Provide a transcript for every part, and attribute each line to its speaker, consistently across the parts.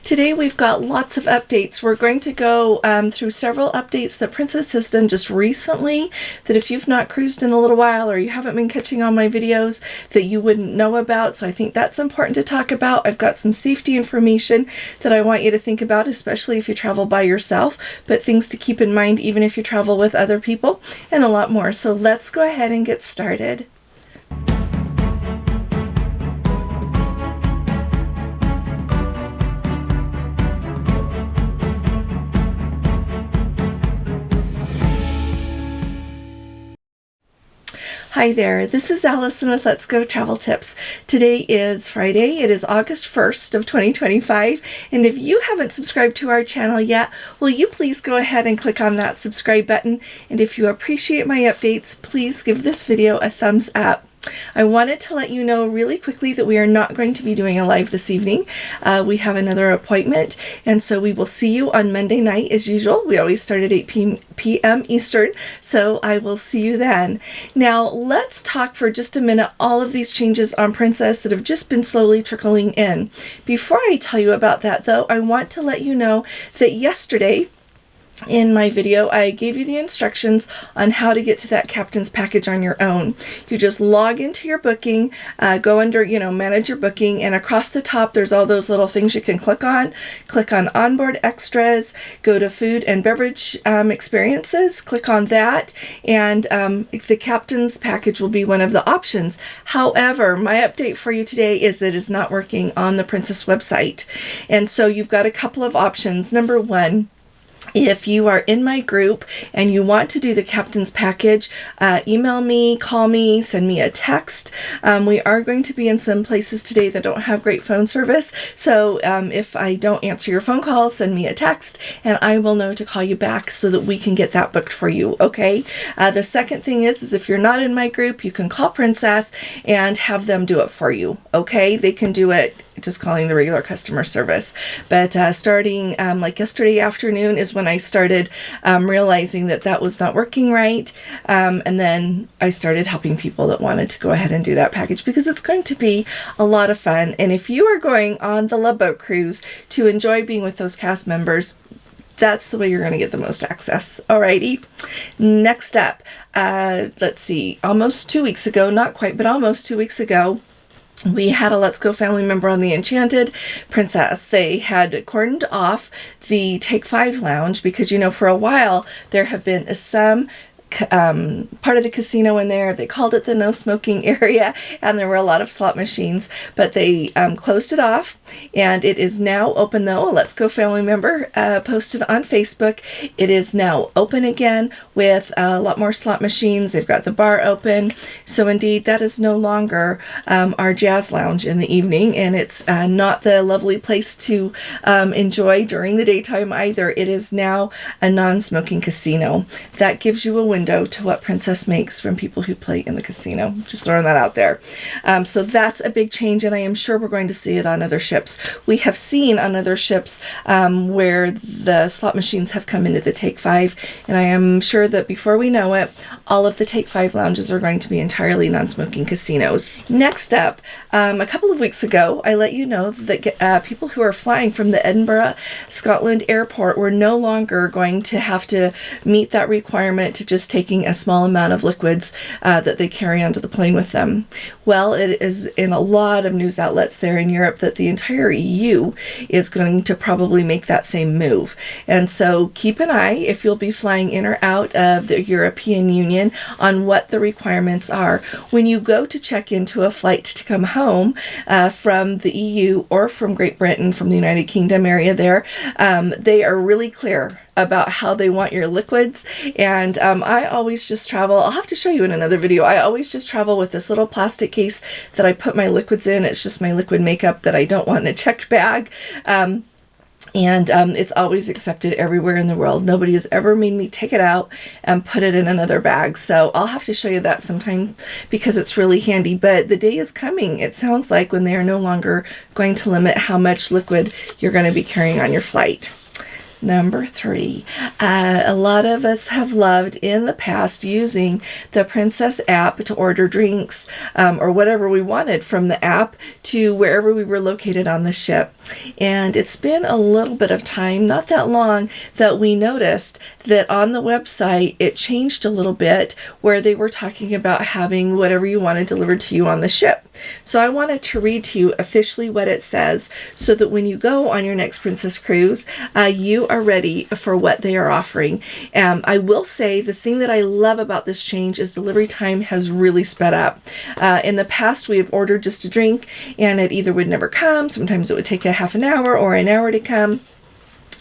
Speaker 1: Today we've got lots of updates. We're going to go through several updates that Princess has done just recently that if you've not cruised in a little while or you haven't been catching on my videos that you wouldn't know about. So I think that's important to talk about. I've got some safety information that I want you to think about, especially if you travel by yourself, but things to keep in mind even if you travel with other people, and a lot more. So let's go ahead and get started. Hi there, this is Allison with Let's Go Travel Tips. Today is Friday. It is August 1st of 2025, and if you haven't subscribed to our channel yet, will you please go ahead and click on that subscribe button, and if you appreciate my updates, please give this video a thumbs up. I wanted to let you know really quickly that we are not going to be doing a live this evening. We have another appointment, and so we will see you on Monday night as usual. We always start at 8 p.m. Eastern, so I will see you then. Now, let's talk for just a minute all of these changes on Princess that have just been slowly trickling in. Before I tell you about that, though, I want to let you know that yesterday, in my video, I gave you the instructions on how to get to that captain's package on your own. You just log into your booking, go under, manage your booking, and across the top, there's all those little things you can click on. Click on onboard extras, go to food and beverage experiences, click on that, and the captain's package will be one of the options. However, my update for you today is that it's not working on the Princess website. And so you've got a couple of options. Number one, if you are in my group and you want to do the captain's package, email me, call me, send me a text. We are going to be in some places today that don't have great phone service. So if I don't answer your phone call, send me a text and I will know to call you back so that we can get that booked for you. Okay. The second thing is if you're not in my group, you can call Princess and have them do it for you. Okay. They can do it just calling the regular customer service. But starting like yesterday afternoon is when I started realizing that that was not working right. And then I started helping people that wanted to go ahead and do that package because it's going to be a lot of fun. And if you are going on the Love Boat cruise to enjoy being with those cast members, that's the way you're going to get the most access. Alrighty. Next up, let's see, almost 2 weeks ago, not quite, but almost 2 weeks ago, we had a Let's Go family member on the Enchanted Princess. They had cordoned off the Take 5 lounge because, for a while there have been some part of the casino in there. They called it the no smoking area, and there were a lot of slot machines, but they closed it off, and it is now open though. A Let's Go family member posted on Facebook. It is now open again with a lot more slot machines. They've got the bar open. So indeed, that is no longer our jazz lounge in the evening, and it's not the lovely place to enjoy during the daytime either. It is now a non-smoking casino. That gives you a window to what Princess makes from people who play in the casino. Just throwing that out there. So that's a big change, and I am sure we're going to see it on other ships. We have seen on other ships where the slot machines have come into the Take 5, and I am sure that before we know it, all of the Take 5 lounges are going to be entirely non-smoking casinos. Next up, a couple of weeks ago, I let you know that people who are flying from the Edinburgh, Scotland airport were no longer going to have to meet that requirement to just taking a small amount of liquids that they carry onto the plane with them. Well, it is in a lot of news outlets there in Europe that the entire EU is going to probably make that same move. And so keep an eye if you'll be flying in or out of the European Union on what the requirements are. When you go to check into a flight to come home from the EU or from Great Britain, from the United Kingdom area there, they are really clear about how they want your liquids. And I always just travel, I'll have to show you in another video, I always just travel with this little plastic case that I put my liquids in. It's just my liquid makeup that I don't want in a checked bag. And it's always accepted everywhere in the world. Nobody has ever made me take it out and put it in another bag. So I'll have to show you that sometime because it's really handy. But the day is coming, it sounds like, when they are no longer going to limit how much liquid you're going to be carrying on your flight. Number 3, a lot of us have loved in the past using the Princess app to order drinks or whatever we wanted from the app to wherever we were located on the ship. And it's been a little bit of time, not that long, that we noticed that on the website it changed a little bit where they were talking about having whatever you wanted delivered to you on the ship. So I wanted to read to you officially what it says so that when you go on your next Princess cruise, you are ready for what they are offering. I will say the thing that I love about this change is delivery time has really sped up. In the past, we have ordered just a drink and it either would never come, sometimes it would take a half an hour or an hour to come.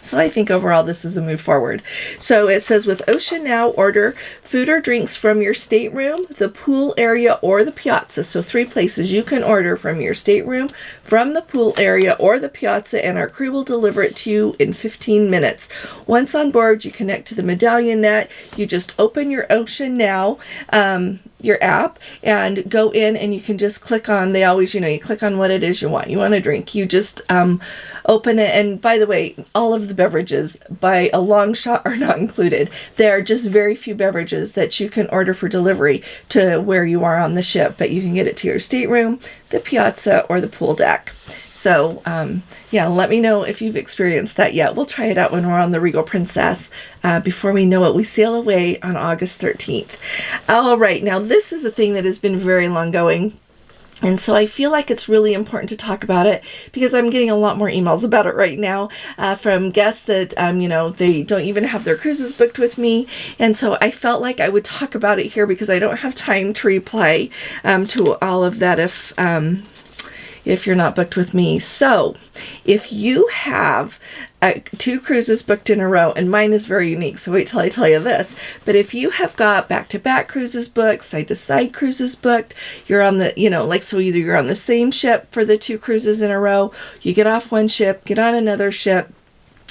Speaker 1: So I think overall this is a move forward. So it says with Ocean Now, order food or drinks from your stateroom, the pool area, or the piazza. So 3 places you can order from your stateroom, from the pool area, or the piazza, and our crew will deliver it to you in 15 minutes. Once on board, you connect to the medallion net. You just open your Ocean Now, your app, and go in and you can just click on, they always, you click on what it is you want. You want a drink. You just open it. And by the way, all of the beverages by a long shot are not included. There are just very few beverages that you can order for delivery to where you are on the ship, but you can get it to your stateroom, the piazza, or the pool deck. So, let me know if you've experienced that yet. We'll try it out when we're on the Regal Princess. Before we know it, we sail away on August 13th. All right, now this is a thing that has been very long going. And so I feel like it's really important to talk about it because I'm getting a lot more emails about it right now from guests that, they don't even have their cruises booked with me. And so I felt like I would talk about it here because I don't have time to reply to all of that if you're not booked with me. So if you have 2 cruises booked in a row, and mine is very unique, so wait till I tell you this, but if you have got back-to-back cruises booked, side-to-side cruises booked, you're on the, so either you're on the same ship for the 2 cruises in a row, you get off one ship, get on another ship,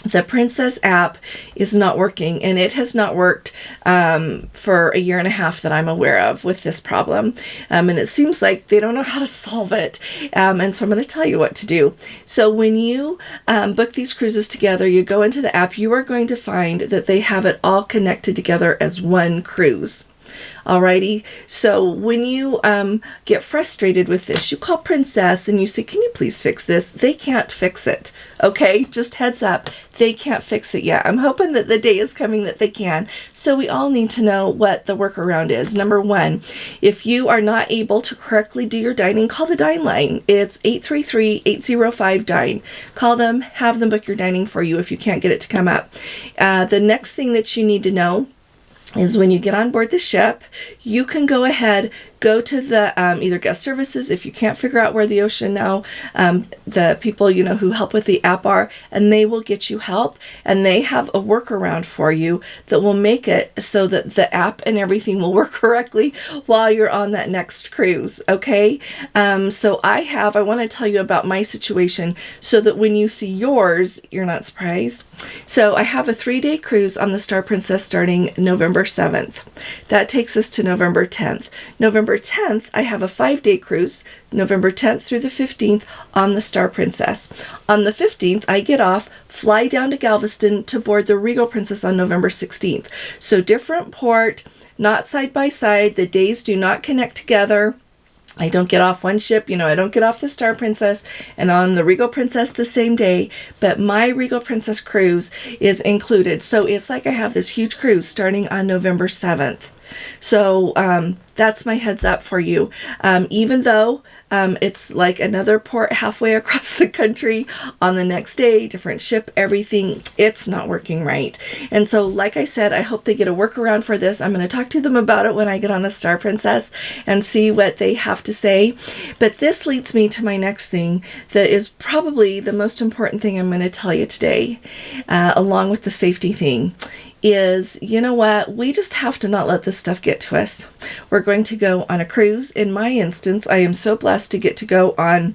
Speaker 1: the Princess app is not working, and it has not worked for 1.5 years that I'm aware of with this problem. And it seems like they don't know how to solve it. And so I'm going to tell you what to do. So when you book these cruises together, you go into the app, you are going to find that they have it all connected together as one cruise. Alrighty, so when you get frustrated with this, you call Princess and you say, can you please fix this? They can't fix it. Okay, just heads up, they can't fix it yet. I'm hoping that the day is coming that they can. So we all need to know what the workaround is. Number 1, if you are not able to correctly do your dining, call the Dine line. It's 833-805-DINE. Call them, have them book your dining for you if you can't get it to come up. The next thing that you need to know is when you get on board the ship, you can go ahead, go to the either guest services if you can't figure out where the Ocean Now, the people who help with the app are, and they will get you help, and they have a workaround for you that will make it so that the app and everything will work correctly while you're on that next cruise. Okay, so I want to tell you about my situation so that when you see yours, you're not surprised. So I have a 3-day cruise on the Star Princess starting November 7th. That takes us to November 10th. November 10th, I have a 5-day cruise, November 10th through the 15th on the Star Princess. On the 15th, I get off, fly down to Galveston to board the Regal Princess on November 16th. So different port, not side by side. The days do not connect together. I don't get off one ship, I don't get off the Star Princess and on the Regal Princess the same day, but my Regal Princess cruise is included. So it's like I have this huge cruise starting on November 7th. So that's my heads up for you. Even though it's like another port halfway across the country on the next day, different ship, everything, it's not working right. And so, like I said, I hope they get a workaround for this. I'm going to talk to them about it when I get on the Star Princess and see what they have to say. But this leads me to my next thing that is probably the most important thing I'm going to tell you today, along with the safety thing. Is, we just have to not let this stuff get to us. We're going to go on a cruise. In my instance, I am so blessed to get to go on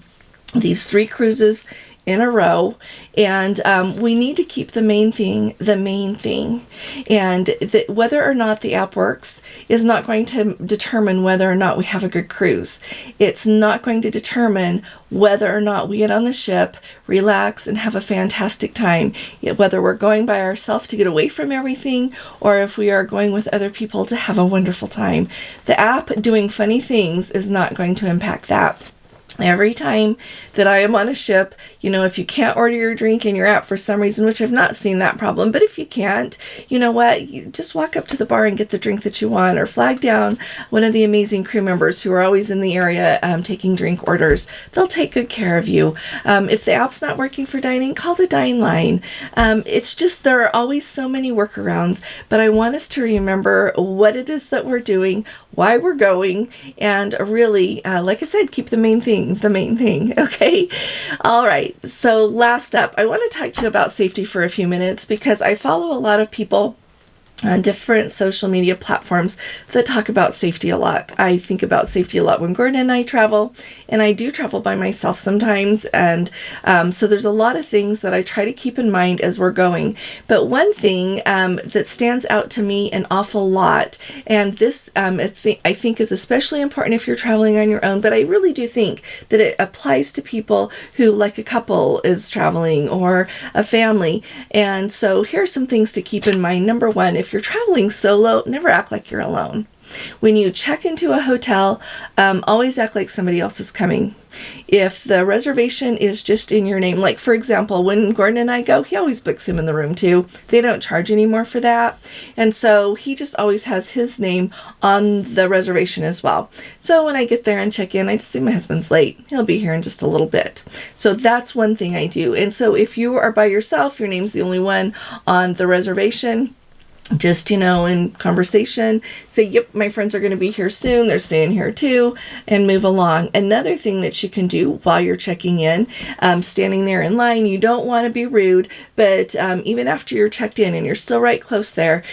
Speaker 1: these 3 cruises in a row, and we need to keep the main thing the main thing. And whether or not the app works is not going to determine whether or not we have a good cruise. It's not going to determine whether or not we get on the ship, relax, and have a fantastic time. Whether we're going by ourselves to get away from everything, or if we are going with other people to have a wonderful time. The app doing funny things is not going to impact that. Every time that I am on a ship, if you can't order your drink in your app for some reason, which I've not seen that problem, but if you can't, you know what, you just walk up to the bar and get the drink that you want, or flag down one of the amazing crew members who are always in the area taking drink orders. They'll take good care of you. If the app's not working for dining, call the Dine line. It's just, there are always so many workarounds, but I want us to remember what it is that we're doing, why we're going, and really, like I said, keep the main thing the main thing. Okay. All right. So last up, I want to talk to you about safety for a few minutes, because I follow a lot of people on different social media platforms that talk about safety a lot. I think about safety a lot when Gordon and I travel, and I do travel by myself sometimes. And so there's a lot of things that I try to keep in mind as we're going. But one thing that stands out to me an awful lot, and this I think is especially important if you're traveling on your own, but I really do think that it applies to people who, like a couple is traveling, or a family. And so here are some things to keep in mind. Number one, if you're traveling solo, never act like you're alone. When you check into a hotel, always act like somebody else is coming. If the reservation is just in your name, like for example, when Gordon and I go, he always books him in the room too. They don't charge anymore for that. And so he just always has his name on the reservation as well. So when I get there and check in, I just say my husband's late. He'll be here in just a little bit. So that's one thing I do. And so if you are by yourself, your name's the only one on the reservation, just, in conversation, say, yep, my friends are going to be here soon. They're staying here too, and move along. Another thing that you can do while you're checking in, standing there in line, you don't want to be rude, but even after you're checked in and you're still right close there,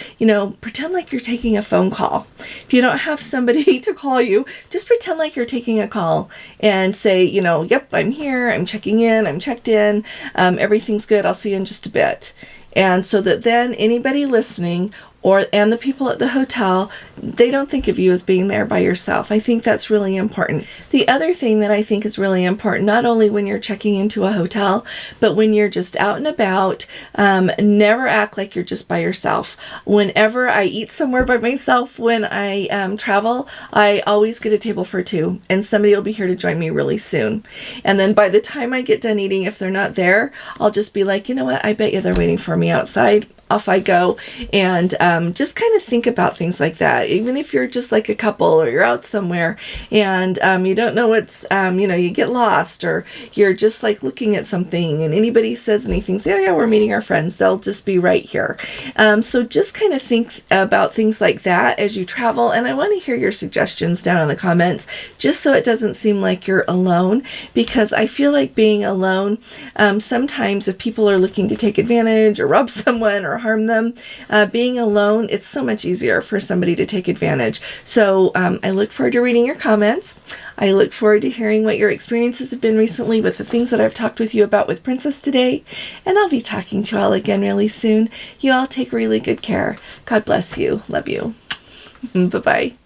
Speaker 1: pretend like you're taking a phone call. If you don't have somebody to call you, just pretend like you're taking a call and say, yep, I'm here, I'm checking in, I'm checked in, everything's good, I'll see you in just a bit. And so that then anybody listening and the people at the hotel, they don't think of you as being there by yourself. I think that's really important. The other thing that I think is really important, not only when you're checking into a hotel, but when you're just out and about, never act like you're just by yourself. Whenever I eat somewhere by myself, when I travel, I always get a table for two, and somebody will be here to join me really soon. And then by the time I get done eating, if they're not there, I'll just be like, you know what, I bet you they're waiting for me outside. Off I go. And just kind of think about things like that. Even if you're just like a couple, or you're out somewhere and you don't know what's, you get lost, or you're just like looking at something and anybody says anything, say, oh yeah, we're meeting our friends. They'll just be right here. So just kind of think about things like that as you travel. And I want to hear your suggestions down in the comments, just so it doesn't seem like you're alone, because I feel like being alone, sometimes if people are looking to take advantage or rob someone or harm them, being alone, it's so much easier for somebody to take advantage. So I look forward to reading your comments. I look forward to hearing what your experiences have been recently with the things that I've talked with you about with Princess today. And I'll be talking to you all again really soon. You all take really good care. God bless you. Love you. Bye-bye.